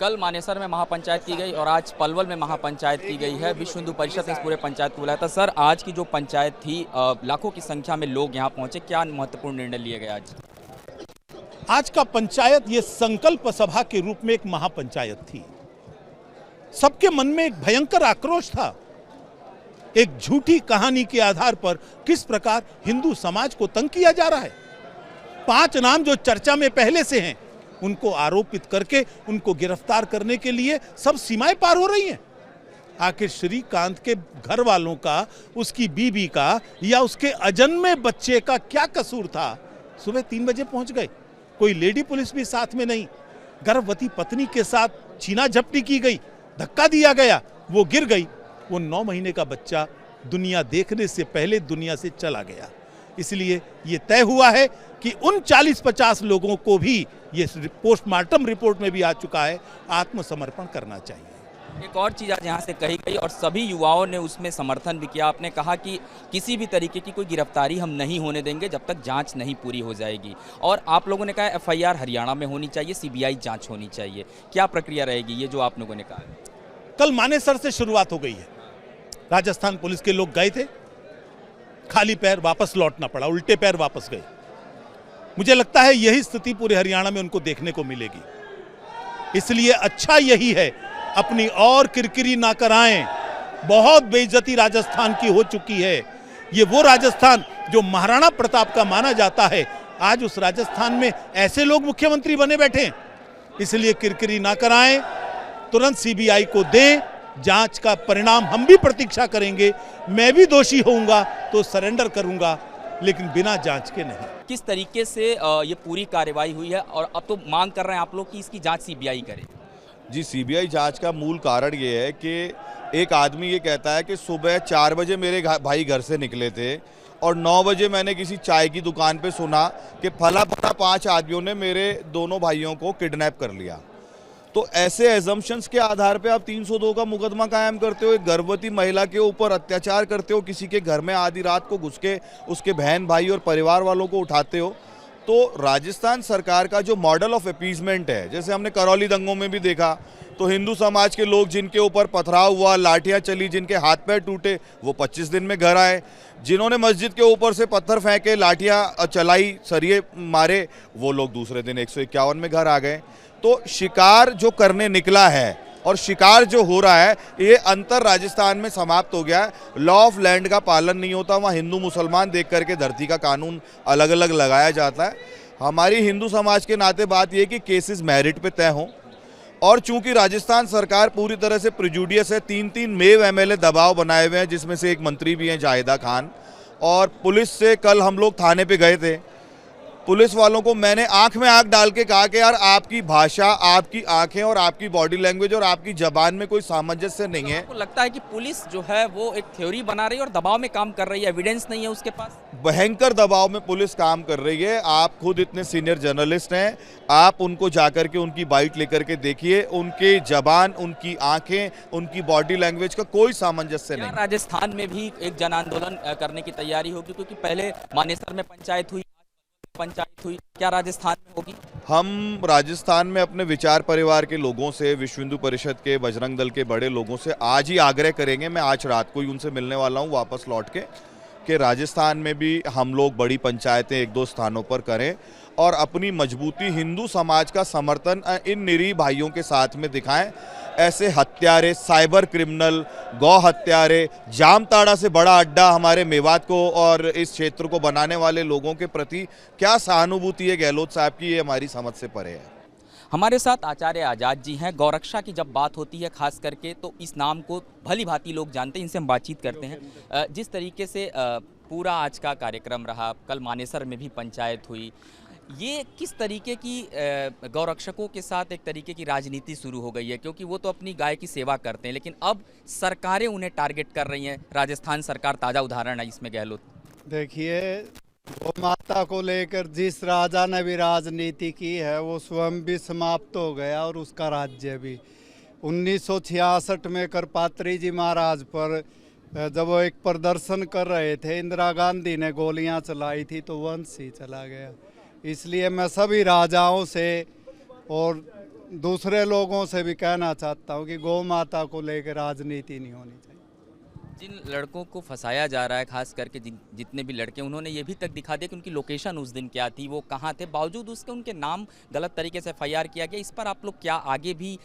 कल मानेसर में महापंचायत की गई और आज पलवल में महापंचायत की गई है। विश्व हिंदू परिषद ने इस पूरे पंचायत को बुलाया था। सर, आज की जो पंचायत थी, लाखों की संख्या में लोग यहाँ पहुंचे, क्या महत्वपूर्ण निर्णय लिए गए आज? आज का पंचायत ये संकल्प सभा के रूप में एक महापंचायत थी। सबके मन में एक भयंकर आक्रोश था। एक झूठी कहानी के आधार पर किस प्रकार हिंदू समाज को तंग किया जा रहा है। 5 नाम जो चर्चा में पहले से हैं, उनको आरोपित करके उनको गिरफ्तार करने के लिए सब सीमाएं पार हो रही हैं। आखिर श्रीकांत के घर वालों का, उसकी बीवी का या उसके अजन्मे बच्चे का क्या कसूर था? सुबह 3 बजे पहुंच गए, कोई लेडी पुलिस भी साथ में नहीं। गर्भवती पत्नी के साथ छीना झपटी की गई, धक्का दिया गया, वो गिर गई। वो 9 महीने का बच्चा दुनिया देखने से पहले दुनिया से चला गया। इसलिए ये तय हुआ है कि उन 40-50 लोगों को भी, ये पोस्टमार्टम रिपोर्ट में भी आ चुका है, आत्मसमर्पण करना चाहिए। एक और चीज़ आज यहाँ से कही गई और सभी युवाओं ने उसमें समर्थन भी किया। आपने कहा कि किसी भी तरीके की कोई गिरफ्तारी हम नहीं होने देंगे जब तक जांच नहीं पूरी हो जाएगी। और आप लोगों ने कहा FIR हरियाणा में होनी चाहिए, CBI जांच होनी चाहिए। क्या प्रक्रिया रहेगी ये जो आप लोगों ने कहा? कल मानेसर से शुरुआत हो गई है। राजस्थान पुलिस के लोग गए थे, खाली पैर वापस लौटना पड़ा, उल्टे पैर वापस गए। मुझे लगता है यही स्थिति पूरे हरियाणा में उनको देखने को मिलेगी। इसलिए अच्छा यही है, अपनी और किरकिरी ना कराएं। बहुत बेइज्जती राजस्थान की हो चुकी है। ये वो राजस्थान जो महाराणा प्रताप का माना जाता है, आज उस राजस्थान में ऐसे लोग मुख्यमंत्री बने बैठे हैं। इसलिए किरकिरी ना कराएं, तुरंत CBI को दें। जांच का परिणाम हम भी प्रतीक्षा करेंगे। मैं भी दोषी होऊंगा तो सरेंडर करूंगा, लेकिन बिना जांच के नहीं। किस तरीके से ये पूरी कार्रवाई हुई है और अब तो मांग कर रहे हैं आप लोग कि इसकी जांच CBI करे? जी, CBI जांच का मूल कारण ये है कि एक आदमी ये कहता है कि सुबह 4 बजे मेरे भाई घर से निकले थे और 9 बजे मैंने किसी चाय की दुकान पे सुना कि फला 5 आदमियों ने मेरे दोनों भाइयों को किडनैप कर लिया। तो ऐसे एजम्पशंस के आधार पे आप 302 का मुकदमा कायम करते हो, एक गर्भवती महिला के ऊपर अत्याचार करते हो, किसी के घर में आधी रात को घुस के उसके बहन भाई और परिवार वालों को उठाते हो। तो राजस्थान सरकार का जो मॉडल ऑफ अपीजमेंट है, जैसे हमने करौली दंगों में भी देखा, तो हिंदू समाज के लोग जिनके ऊपर पथराव हुआ, लाठियां चली, जिनके हाथ पैर टूटे, वो 25 दिन में घर आए। जिन्होंने मस्जिद के ऊपर से पत्थर फेंके, लाठियां चलाई, सरिये मारे, वो लोग दूसरे दिन 151 में घर आ गए। तो शिकार जो करने निकला है और शिकार जो हो रहा है, ये अंतर राजस्थान में समाप्त हो गया है। लॉ ऑफ लैंड का पालन नहीं होता, वहाँ हिंदू मुसलमान देख करके धरती का कानून अलग अलग लगाया जाता है। हमारी हिंदू समाज के नाते बात ये कि केसेस मेरिट पे तय हों, और चूंकि राजस्थान सरकार पूरी तरह से प्रिजुडियस है, 3 मेव MLA दबाव बनाए हुए हैं, जिसमें से एक मंत्री भी हैं जाहिदा खान। और पुलिस से कल हम लोग थाने पे गए थे, पुलिस वालों को मैंने आंख में आंख डाल के कहा कि यार आपकी भाषा, आपकी आंखें और आपकी बॉडी लैंग्वेज और आपकी जबान में कोई सामंजस्य नहीं है। आपको लगता है कि पुलिस जो है वो एक थ्योरी बना रही है और दबाव में काम कर रही है, एविडेंस नहीं है उसके पास? भयंकर दबाव में पुलिस काम कर रही है। आप खुद इतने सीनियर जर्नलिस्ट हैं, आप उनको जाकर के उनकी बाइट लेकर के देखिए, उनके जबान, उनकी आंखें, उनकी बॉडी लैंग्वेज का कोई सामंजस्य नहीं। राजस्थान में भी एक जन आंदोलन करने की तैयारी होगी, क्योंकि पहले मानेसर में पंचायत हुई, क्या राजस्थान में होगी? हम राजस्थान में अपने विचार परिवार के लोगों से, विश्व हिंदू परिषद के, बजरंग दल के बड़े लोगों से आज ही आग्रह करेंगे, मैं आज रात को ही उनसे मिलने वाला हूं वापस लौट के, कि राजस्थान में भी हम लोग बड़ी पंचायतें 1-2 स्थानों पर करें और अपनी मजबूती, हिंदू समाज का समर्थन इन निरीह भाइयों के साथ में दिखाएं। ऐसे हत्यारे, साइबर क्रिमिनल, गौ हत्यारे, जामताड़ा से बड़ा अड्डा हमारे मेवात को और इस क्षेत्र को बनाने वाले लोगों के प्रति क्या सहानुभूति है गहलोत साहब की, ये हमारी समझ से परे है। हमारे साथ आचार्य आज़ाद जी हैं। गौरक्षा की जब बात होती है खास करके, तो इस नाम को भली भांति लोग जानते हैं, इनसे हम बातचीत करते हैं। जिस तरीके से पूरा आज का कार्यक्रम रहा, कल मानेसर में भी पंचायत हुई, ये किस तरीके की गौरक्षकों के साथ एक तरीके की राजनीति शुरू हो गई है? क्योंकि वो तो अपनी गाय की सेवा करते हैं, लेकिन अब सरकारें उन्हें टारगेट कर रही हैं। राजस्थान सरकार ताज़ा उदाहरण है इसमें गहलोत। देखिए, गौ माता को लेकर जिस राजा ने भी राजनीति की है, वो स्वयं भी समाप्त हो गया और उसका राज्य भी। 1966 में करपात्री जी महाराज पर जब वो एक प्रदर्शन कर रहे थे, इंदिरा गांधी ने गोलियां चलाई थी तो वंश ही चला गया। इसलिए मैं सभी राजाओं से और दूसरे लोगों से भी कहना चाहता हूँ कि गौ माता को लेकर राजनीति नहीं होनी चाहिए। जिन लड़कों को फंसाया जा रहा है, खास करके जितने भी लड़के, उन्होंने ये भी तक दिखा दिया कि उनकी लोकेशन उस दिन क्या थी, वो कहाँ थे, बावजूद उसके उनके नाम गलत तरीके से FIR किया गया। इस पर आप लोग क्या आगे भी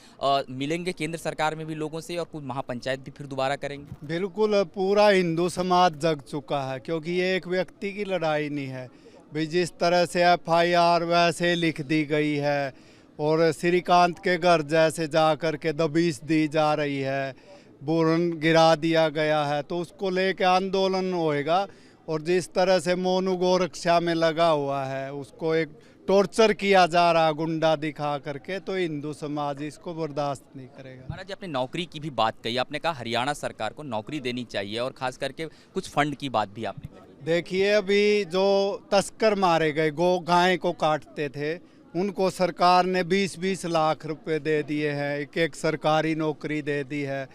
मिलेंगे केंद्र सरकार में भी लोगों से, और कुछ महापंचायत भी फिर दोबारा करेंगे? बिल्कुल, पूरा हिंदू समाज जग चुका है, क्योंकि ये एक व्यक्ति की लड़ाई नहीं है भाई। जिस तरह से FIR वैसे लिख दी गई है और श्रीकांत के घर जैसे जा कर के दबीश दी जा रही है, बोरन गिरा दिया गया है, तो उसको लेके आंदोलन होएगा। और जिस तरह से मोनू गोरक्षा में लगा हुआ है, उसको एक टॉर्चर किया जा रहा गुंडा दिखा करके, तो हिंदू समाज इसको बर्दाश्त नहीं करेगा। महाराज जी, आपने नौकरी की भी बात कही, आपने कहा हरियाणा सरकार को नौकरी देनी चाहिए, और खास करके कुछ फंड की बात भी आपने कही। देखिए, अभी जो तस्कर मारे गए, गाय को काटते थे, उनको सरकार ने 20-20 लाख रुपए दे दिए हैं, एक सरकारी नौकरी दे दी है।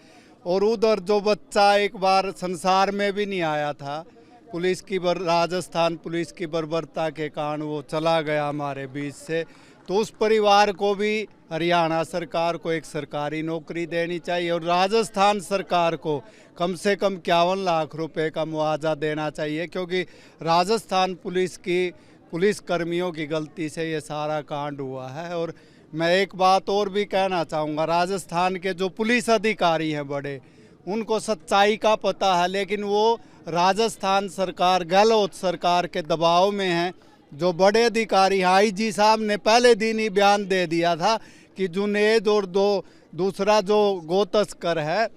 और उधर जो बच्चा एक बार संसार में भी नहीं आया था, पुलिस की राजस्थान पुलिस की बर्बरता के कारण वो चला गया हमारे बीच से, तो उस परिवार को भी हरियाणा सरकार को एक सरकारी नौकरी देनी चाहिए। और राजस्थान सरकार को कम से कम 51 लाख रुपए का मुआवजा देना चाहिए, क्योंकि राजस्थान पुलिस कर्मियों की गलती से ये सारा कांड हुआ है। और मैं एक बात और भी कहना चाहूँगा, राजस्थान के जो पुलिस अधिकारी हैं बड़े, उनको सच्चाई का पता है, लेकिन वो राजस्थान सरकार, गहलोत सरकार के दबाव में हैं। जो बड़े अधिकारी, IG साहब ने पहले दिन ही बयान दे दिया था कि जुनेद और दूसरा जो गो तस्कर है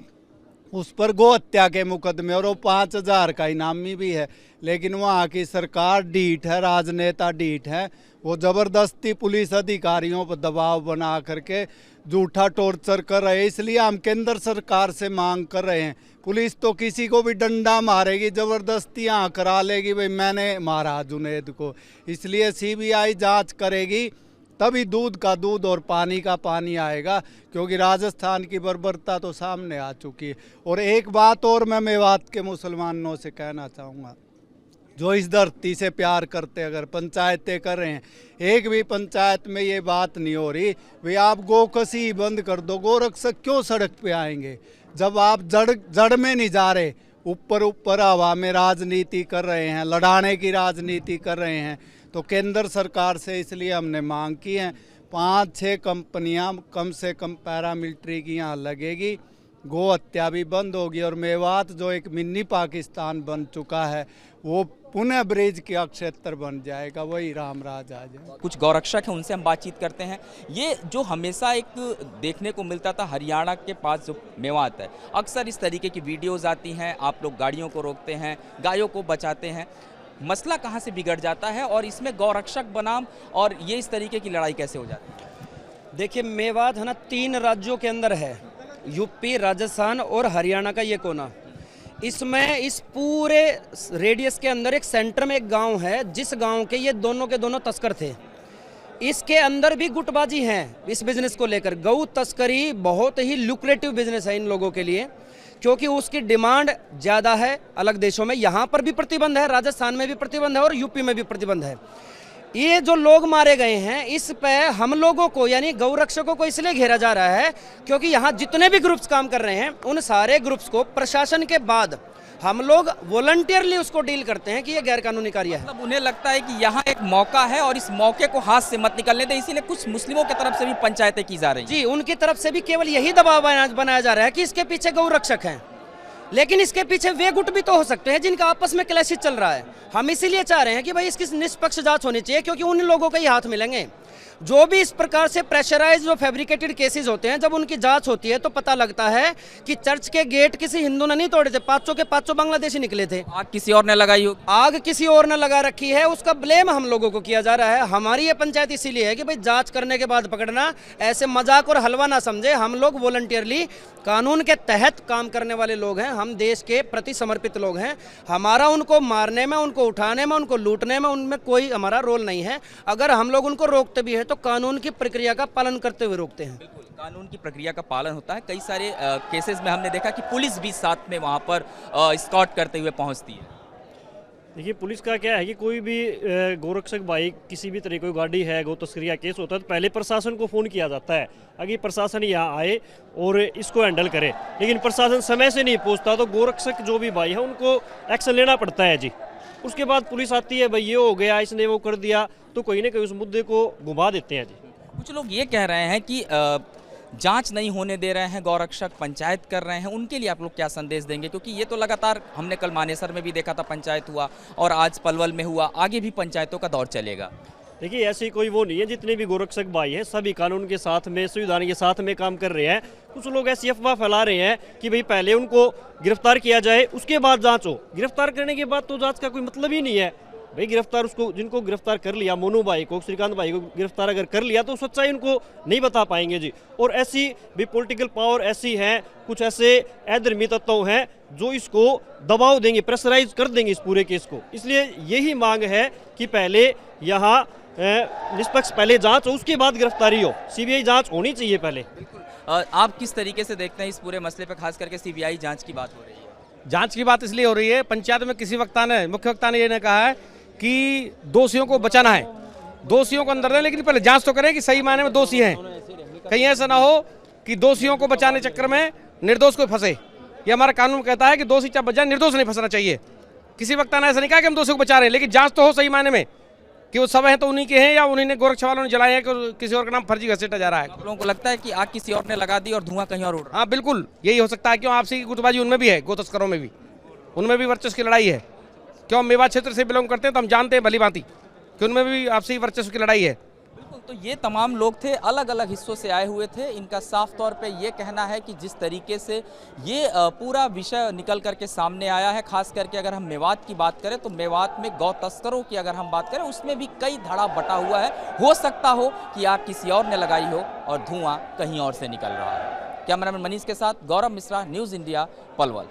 उस पर गो हत्या के मुकदमे, और वो 5000 का इनामी भी है। लेकिन वहाँ की सरकार ढीठ है, राजनेता ढीठ है, वो ज़बरदस्ती पुलिस अधिकारियों पर दबाव बना करके झूठा टॉर्चर कर रहे हैं। इसलिए हम केंद्र सरकार से मांग कर रहे हैं, पुलिस तो किसी को भी डंडा मारेगी, ज़बरदस्ती यहाँ करा लेगी भाई मैंने मारा जुनेद को, इसलिए CBI जांच करेगी, तभी दूध का दूध और पानी का पानी आएगा। क्योंकि राजस्थान की बर्बरता तो सामने आ चुकी है। और एक बात और मैं मेवात के मुसलमानों से कहना चाहूँगा, जो इस धरती से प्यार करते, अगर पंचायतें कर रहे हैं, एक भी पंचायत में ये बात नहीं हो रही भाई आप गोकसी बंद कर दो, गोरक्षक क्यों सड़क पे आएंगे जब आप जड़ में नहीं जा रहे, ऊपर हवा में राजनीति कर रहे हैं, लड़ाने की राजनीति कर रहे हैं। तो केंद्र सरकार से इसलिए हमने मांग की है, 5-6 कंपनियां कम से कम पैरामिलिट्री की यहाँ लगेगी, गो हत्या भी बंद होगी, और मेवात जो एक मिनी पाकिस्तान बन चुका है वो पुनः ब्रिज का क्षेत्र बन जाएगा, वही रामराज आ जाए। कुछ गौरक्षक हैं, उनसे हम बातचीत करते हैं। ये जो हमेशा एक देखने को मिलता था हरियाणा के पास जो मेवात है, अक्सर इस तरीके की वीडियोस आती हैं, आप लोग गाड़ियों को रोकते हैं, गायों को बचाते हैं, मसला कहाँ से बिगड़ जाता है और इसमें गौरक्षक बनाम और ये इस तरीके की लड़ाई कैसे हो जाती है? देखिए, मेवात है ना 3 राज्यों के अंदर है, यूपी, राजस्थान और हरियाणा का ये कोना। इसमें इस पूरे रेडियस के अंदर एक सेंटर में एक गांव है, जिस गांव के ये दोनों के दोनों तस्कर थे। इसके अंदर भी गुटबाजी है इस बिजनेस को लेकर। गऊ तस्करी बहुत ही लुक्रेटिव बिजनेस है इन लोगों के लिए, क्योंकि उसकी डिमांड ज़्यादा है अलग देशों में। यहाँ पर भी प्रतिबंध है, राजस्थान में भी प्रतिबंध है और यूपी में भी प्रतिबंध है। ये जो लोग मारे गए हैं, इस पे हम लोगों को यानी गौ रक्षकों को इसलिए घेरा जा रहा है क्योंकि यहाँ जितने भी ग्रुप्स काम कर रहे हैं, उन सारे ग्रुप्स को प्रशासन के बाद हम लोग वॉलंटियरली उसको डील करते हैं कि ये गैर कानूनी कार्य है। मतलब उन्हें लगता है कि यहाँ एक मौका है और इस मौके को हाथ से मत निकलने दें, इसीलिए कुछ मुस्लिमों की तरफ से भी पंचायतें की जा रही हैं। जी, उनकी तरफ से भी केवल यही दबाव बनाया जा रहा है कि इसके पीछे गौ रक्षक हैं, लेकिन इसके पीछे वे गुट भी तो हो सकते हैं जिनका आपस में क्लैशेस चल रहा है। हम इसीलिए चाह रहे हैं कि भाई इसकी निष्पक्ष जांच होनी चाहिए, क्योंकि उन लोगों के ही हाथ मिलेंगे जो भी इस प्रकार से प्रेशराइज जो फैब्रिकेटेड केसेस होते हैं। जब उनकी जांच होती है तो पता लगता है कि चर्च के गेट किसी हिंदू ने नहीं तोड़े थे, 500 के 500 बांग्लादेशी निकले थे। आग किसी और ने लगाई हो, आग किसी और ने लगा रखी है, उसका ब्लेम हम लोगों को किया जा रहा है। हमारी ये पंचायत इसीलिए है कि भाई जांच करने के बाद पकड़ना ऐसे मजाक और हलवा ना समझे। हम लोग वॉलंटियरली कानून के तहत काम करने वाले लोग हैं, हम देश के प्रति समर्पित लोग हैं। हमारा उनको मारने में, उनको उठाने में, उनको लूटने में, उनमें कोई हमारा रोल नहीं है। अगर हम लोग उनको रोकते भी है तो कानून की प्रक्रिया का पालन करते हुए रोकते हैं। बिल्कुल कानून की प्रक्रिया का पालन होता है। कई सारे केसेस में हमने देखा कि पुलिस भी साथ में वहाँ पर स्कॉट करते हुए पहुँचती है। देखिए पुलिस का क्या है कि कोई भी गोरक्षक भाई किसी भी तरह कोई गाड़ी है गौ तस्करी का केस होता है तो पहले प्रशासन को फ़ोन किया जाता है अगर प्रशासन यहाँ आए और इसको हैंडल करे, लेकिन प्रशासन समय से नहीं पहुँचता तो गोरक्षक जो भी भाई है उनको एक्शन लेना पड़ता है जी। उसके बाद पुलिस आती है, भाई ये हो गया, इसने वो कर दिया, तो कहीं ना कहीं उस मुद्दे को घुमा देते हैं जी। कुछ लोग ये कह रहे हैं कि जांच नहीं होने दे रहे हैं गौरक्षक, पंचायत कर रहे हैं, उनके लिए आप लोग क्या संदेश देंगे? क्योंकि ये तो लगातार हमने कल मानेसर में भी देखा था पंचायत हुआ और आज पलवल में हुआ, आगे भी पंचायतों का दौर चलेगा। देखिए ऐसी कोई वो नहीं है, जितने भी गोरक्षक भाई हैं सभी कानून के साथ में, संविधान के साथ में काम कर रहे हैं। कुछ लोग ऐसी अफवाह फैला रहे हैं कि भाई पहले उनको गिरफ्तार किया जाए उसके बाद जांच हो। गिरफ्तार करने के बाद तो जांच का कोई मतलब ही नहीं है भाई। गिरफ्तार उसको जिनको गिरफ्तार कर लिया, मोनू भाई को, श्रीकांत भाई को गिरफ्तार अगर कर लिया तो सच्चाई उनको नहीं बता पाएंगे जी। और ऐसी भी पॉलिटिकल पावर ऐसी है, कुछ ऐसे अधर्मी तत्व हैं जो इसको दबाव देंगे, प्रेशराइज कर देंगे इस पूरे केस को। इसलिए यही मांग है कि पहले यहाँ निष्पक्ष पहले जांच हो, उसके बाद गिरफ्तारी हो। सीबीआई जांच होनी चाहिए पहले। आप किस तरीके से देखते हैं इस पूरे मसले पर, खास करके सीबीआई जांच की बात हो रही है? जांच की बात इसलिए हो रही है, पंचायत में किसी वक्ता ने, मुख्य वक्ता ने ये कहा है कि दोषियों को बचाना है, दोषियों को अंदर दें, लेकिन पहले जांच तो करें कि सही मायने में दोषी हैं। कहीं ऐसा ना हो कि दोषियों को बचाने चक्कर में निर्दोष को फंसे। ये हमारा कानून कहता है कि दोषी चाहे बच जाए, निर्दोष नहीं फंसना चाहिए। किसी वक्ता ने ऐसा नहीं कहा कि हम दोषियों को बचा रहे हैं, लेकिन जांच तो हो सही मायने में कि वो सब हैं तो उन्हीं के हैं या उन्हीं ने गोरक्षा वालों ने जलाए हैं कि किसी और का नाम फर्जी घसीटा जा रहा है। आप लोगों को लगता है कि आग किसी और ने लगा दी और धुआं कहीं और उड़ रहा है? हाँ बिल्कुल, यही हो सकता है। क्यों आपसी की गुटबाजी उनमें भी है, गो तस्करों में भी, उनमें भी वर्चस्व की लड़ाई है। क्यों मेवात क्षेत्र से बिलोंग करते हैं तो हम जानते हैं भली भांति कि उनमें भी आपसी वर्चस्व की लड़ाई है। बिल्कुल, तो ये तमाम लोग थे, अलग अलग हिस्सों से आए हुए थे। इनका साफ तौर पे ये कहना है कि जिस तरीके से ये पूरा विषय निकल करके सामने आया है, खास करके अगर हम मेवात की बात करें तो मेवात में गौ तस्करों की अगर हम बात करें उसमें भी कई धड़ा बटा हुआ है। हो सकता हो कि आग किसी और ने लगाई हो और धुआं कहीं और से निकल रहा है। कैमरामैन मनीष के साथ गौरव मिश्रा, न्यूज़ इंडिया, पलवल।